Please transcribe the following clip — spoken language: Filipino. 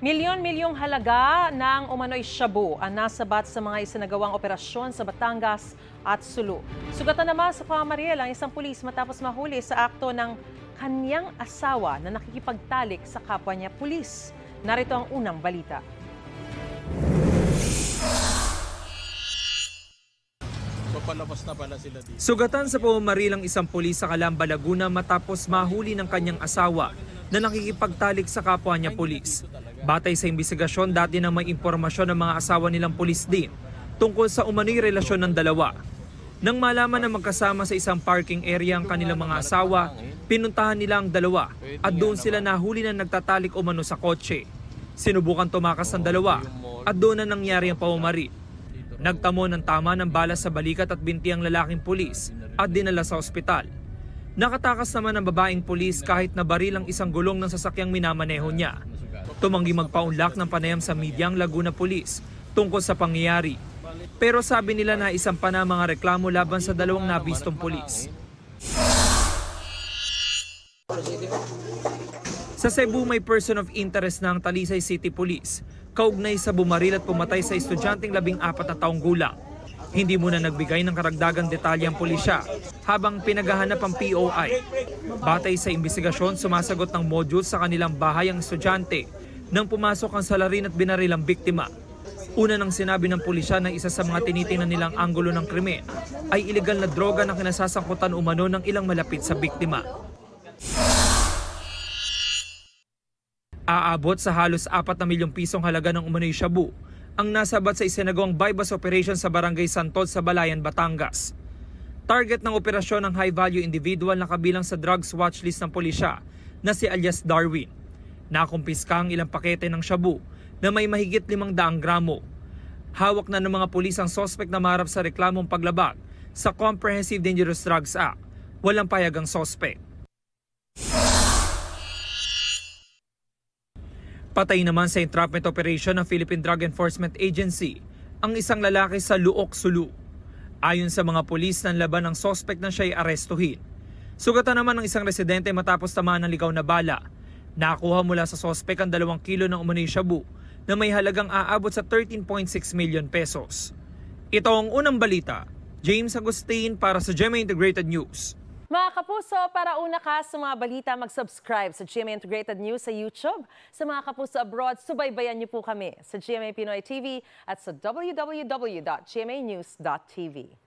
Milyon-milyong halaga ng umano'y shabu ang nasabat sa mga isinagawang operasyon sa Batangas at Sulu. Sugatan naman sa Pamariel ang isang pulis matapos mahuli sa akto ng kanyang asawa na nakikipagtalik sa kapwa niya pulis. Narito ang unang balita. Palabas na pala sila dito. Sugatan sa pamamarilang isang pulis sa Calamba, Laguna matapos mahuli ng kanyang asawa na nakikipagtalik sa kapwa niya pulis. Batay sa imbestigasyon, dati na may impormasyon ng mga asawa nilang pulis din tungkol sa umano'y relasyon ng dalawa. Nang malaman na magkasama sa isang parking area ang kanilang mga asawa, pinuntahan nila ang dalawa at doon sila nahuli na nagtatalik umano sa kotse. Sinubukan tumakas ng dalawa at doon na nangyari ang pamamari. Nagtamo ng tama ng bala sa balikat at binti ang lalaking pulis at dinala sa ospital. Nakatakas naman ang babaeng pulis kahit nabaril ang isang gulong ng sasakyang minamaneho niya. Tumanggi magpaunlak ng panayam sa media ang Laguna Police tungkol sa pangyayari. Pero sabi nila na isang pa na mga reklamo laban sa dalawang nabistong pulis. Sa Cebu may person of interest na ang Talisay City Police, kaugnay sa bumaril at pumatay sa estudyanteng 14 na taong gulang. Hindi muna nagbigay ng karagdagang detalye ang pulisya habang pinaghahanap ang POI. Batay sa imbestigasyon, sumasagot ng module sa kanilang bahay ang estudyante nang pumasok ang salarin at binaril ang biktima. Una nang sinabi ng pulisya na isa sa mga tinitingnan nilang anggulo ng krimen ay ilegal na droga na kinasasangkutan umano ng ilang malapit sa biktima. Aabot sa halos 4 na milyong pisong halaga ng umano'y shabu ang nasabat sa isinagawang bypass operation sa Barangay Santod sa Balayan, Batangas. Target ng operasyon ng high-value individual na kabilang sa drugs watchlist ng pulisya na si alias Darwin. Nakumpiska ang ilang pakete ng shabu na may mahigit 500 gramo. Hawak na ng mga pulis ang sospek na maharap sa reklamong paglabag sa Comprehensive Dangerous Drugs Act. Walang payag ang sospek. Patay naman sa entrapment operation ng Philippine Drug Enforcement Agency ang isang lalaki sa Luok, Sulu. Ayon sa mga pulis, nanlaban ng sospek na siya'y arestuhin. Sugatan naman ng isang residente matapos tamaan ng ligaw na bala. Nakuha mula sa sospek ang 2 kilo ng umano'y shabu na may halagang aabot sa 13.6 million pesos. Ito ang unang balita. James Agustin para sa GMA Integrated News. Mga kapuso, para una ka sa mga balita, mag-subscribe sa GMA Integrated News sa YouTube. Sa mga kapuso abroad, subaybayan niyo po kami sa GMA Pinoy TV at sa www.gmanews.tv.